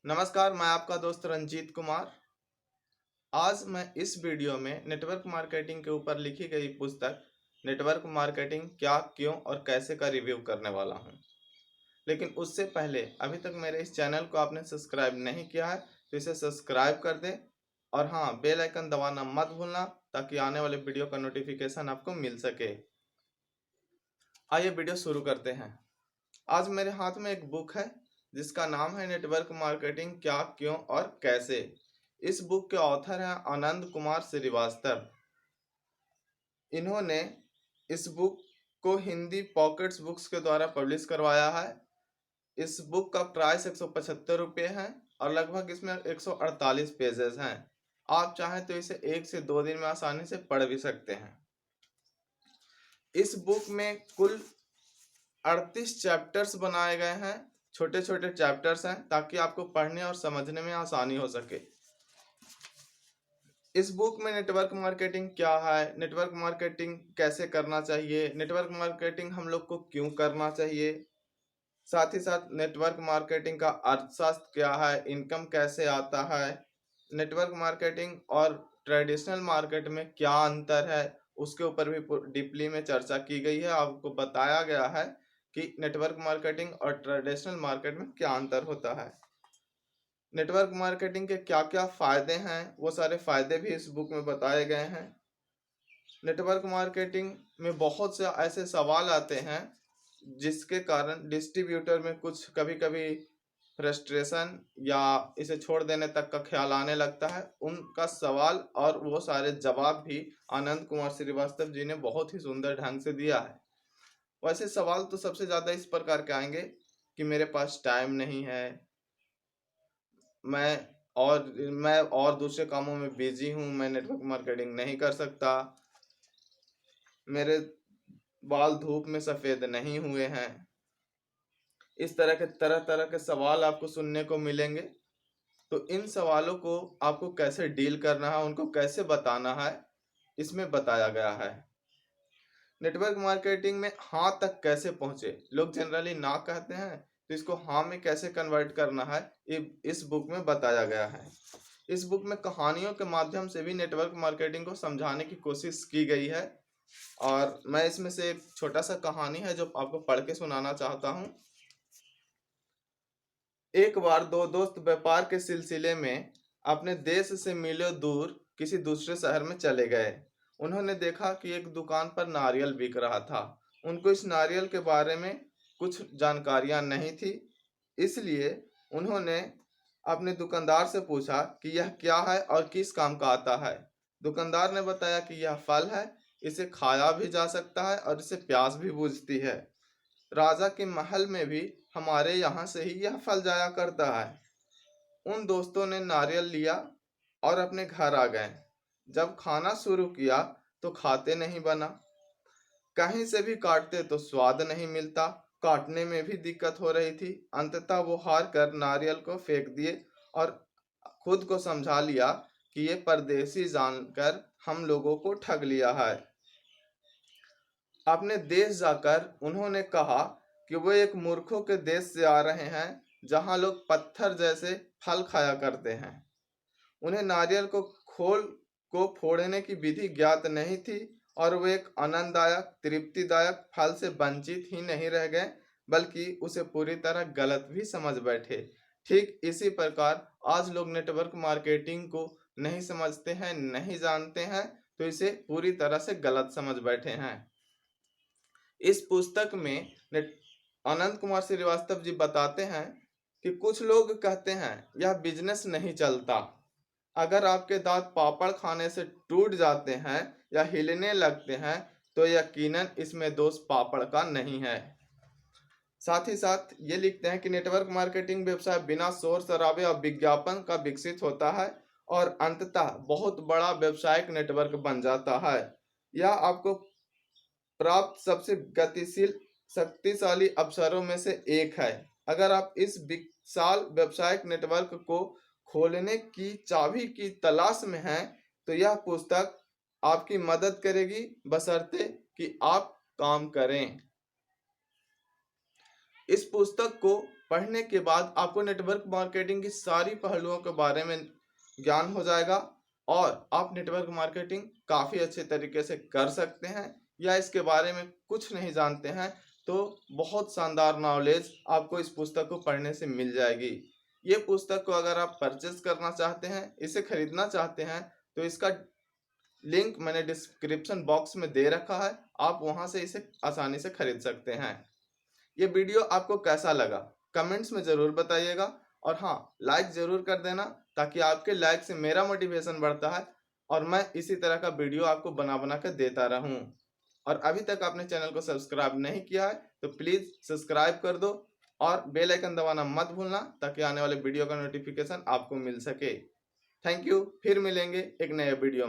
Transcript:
नमस्कार, मैं आपका दोस्त रंजीत कुमार। आज मैं इस वीडियो में नेटवर्क मार्केटिंग के ऊपर लिखी गई पुस्तक नेटवर्क मार्केटिंग क्या, क्यों और कैसे का रिव्यू करने वाला हूं। लेकिन उससे पहले अभी तक मेरे इस चैनल को आपने सब्सक्राइब नहीं किया है तो इसे सब्सक्राइब कर दें और हाँ, बेल आइकन दबाना मत भूलना ताकि आने वाले वीडियो का नोटिफिकेशन आपको मिल सके। आइए वीडियो शुरू करते हैं। आज मेरे हाथ में एक बुक है जिसका नाम है नेटवर्क मार्केटिंग क्या, क्यों और कैसे। इस बुक के ऑथर हैं आनंद कुमार श्रीवास्तव। इन्होंने इस बुक को हिंदी पॉकेट्स बुक्स के द्वारा पब्लिश करवाया है। इस बुक का प्राइस 175 रुपये है और लगभग इसमें 148 पेजेस हैं। आप चाहें तो इसे 1 से 2 दिन में आसानी से पढ़ भी सकते हैं। इस बुक में कुल 38 चैप्टर्स बनाए गए हैं। छोटे छोटे चैप्टर्स हैं ताकि आपको पढ़ने और समझने में आसानी हो सके। इस बुक में नेटवर्क मार्केटिंग क्या है, नेटवर्क मार्केटिंग कैसे करना चाहिए, नेटवर्क मार्केटिंग हम लोग को क्यों करना चाहिए, साथ ही साथ नेटवर्क मार्केटिंग का अर्थशास्त्र क्या है, इनकम कैसे आता है, नेटवर्क मार्केटिंग और ट्रेडिशनल मार्केट में क्या अंतर है, उसके ऊपर भी डीपली में चर्चा की गई है। आपको बताया गया है कि नेटवर्क मार्केटिंग और ट्रेडिशनल मार्केट में क्या अंतर होता है। नेटवर्क मार्केटिंग के क्या क्या फायदे हैं, वो सारे फायदे भी इस बुक में बताए गए हैं। नेटवर्क मार्केटिंग में बहुत से ऐसे सवाल आते हैं जिसके कारण डिस्ट्रीब्यूटर में कुछ कभी कभी फ्रस्ट्रेशन या इसे छोड़ देने तक का ख्याल आने लगता है। उनका सवाल और वो सारे जवाब भी आनंद कुमार श्रीवास्तव जी ने बहुत ही सुंदर ढंग से दिया है। वैसे सवाल तो सबसे ज़्यादा इस प्रकार के आएंगे कि मेरे पास टाइम नहीं है, मैं मैं और दूसरे कामों में बिजी हूँ, मैं नेटवर्क मार्केटिंग नहीं कर सकता, मेरे बाल धूप में सफ़ेद नहीं हुए हैं। इस तरह तरह के सवाल आपको सुनने को मिलेंगे। तो इन सवालों को आपको कैसे डील करना है, उनको कैसे बताना है, इसमें बताया गया है। नेटवर्क मार्केटिंग में हाँ तक कैसे पहुंचे, लोग जनरली ना कहते हैं तो इसको हाँ में कैसे कन्वर्ट करना है, इस बुक में बताया गया है। इस बुक में कहानियों के माध्यम से भी नेटवर्क मार्केटिंग को समझाने की कोशिश की गई है और मैं इसमें से एक छोटा सा कहानी है जो आपको पढ़ के सुनाना चाहता हूँ। एक बार दो दोस्त व्यापार के सिलसिले में अपने देश से मीलों दूर किसी दूसरे शहर में चले गए। उन्होंने देखा कि एक दुकान पर नारियल बिक रहा था। उनको इस नारियल के बारे में कुछ जानकारियां नहीं थी, इसलिए उन्होंने अपने दुकानदार से पूछा कि यह क्या है और किस काम का आता है। दुकानदार ने बताया कि यह फल है, इसे खाया भी जा सकता है और इससे प्यास भी बुझती है। राजा के महल में भी हमारे यहाँ से ही यह फल जाया करता है। उन दोस्तों ने नारियल लिया और अपने घर आ गए। जब खाना शुरू किया तो खाते नहीं बना, कहीं से भी काटते तो स्वाद नहीं मिलता, काटने में भी दिक्कत हो रही थी। अंततः वो हार कर नारियल को फेंक दिए और खुद को समझा लिया कि ये परदेसी जानकर हम लोगों को ठग लिया है। अपने देश जाकर उन्होंने कहा कि वो एक मूर्खों के देश से आ रहे हैं जहां लोग पत्थर जैसे फल खाया करते हैं। उन्हें नारियल को फोड़ने की विधि ज्ञात नहीं थी और वे एक आनंददायक तृप्तिदायक फल से वंचित ही नहीं रह गए बल्कि उसे पूरी तरह गलत भी समझ बैठे। ठीक इसी प्रकार आज लोग नेटवर्क मार्केटिंग को नहीं समझते हैं, नहीं जानते हैं, तो इसे पूरी तरह से गलत समझ बैठे हैं। इस पुस्तक में आनंद कुमार श्रीवास्तव जी बताते हैं कि कुछ लोग कहते हैं यह बिजनेस नहीं चलता। अगर आपके दांत पापड़ खाने से टूट जाते हैं या हिलने लगते हैं तो यकीनन इसमें दोष पापड़ का नहीं है। साथ ही साथ ये लिखते हैं कि नेटवर्क मार्केटिंग व्यवसाय बिना शोर शराबे और विज्ञापन का विकसित होता है और अंततः बहुत बड़ा व्यवसायिक नेटवर्क बन जाता है। यह आपको प्राप्त सबसे गतिशील शक्तिशाली अवसरों में से एक है। अगर आप इस विशाल व्यावसायिक नेटवर्क को खोलने की चाबी की तलाश में हैं तो यह पुस्तक आपकी मदद करेगी, बशर्ते कि आप काम करें। इस पुस्तक को पढ़ने के बाद आपको नेटवर्क मार्केटिंग की सारी पहलुओं के बारे में ज्ञान हो जाएगा और आप नेटवर्क मार्केटिंग काफ़ी अच्छे तरीके से कर सकते हैं। या इसके बारे में कुछ नहीं जानते हैं तो बहुत शानदार नॉलेज आपको इस पुस्तक को पढ़ने से मिल जाएगी। ये पुस्तक को अगर आप परचेस करना चाहते हैं, इसे खरीदना चाहते हैं, तो इसका लिंक मैंने डिस्क्रिप्शन बॉक्स में दे रखा है, आप वहां से इसे आसानी से खरीद सकते हैं। ये वीडियो आपको कैसा लगा कमेंट्स में ज़रूर बताइएगा और हाँ, लाइक ज़रूर कर देना ताकि आपके लाइक से मेरा मोटिवेशन बढ़ता है और मैं इसी तरह का वीडियो आपको बना बना कर देता रहूं। और अभी तक आपने चैनल को सब्सक्राइब नहीं किया है तो प्लीज़ सब्सक्राइब कर दो और बेल आइकन दबाना मत भूलना ताकि आने वाले वीडियो का नोटिफिकेशन आपको मिल सके। थैंक यू, फिर मिलेंगे एक नए वीडियो में।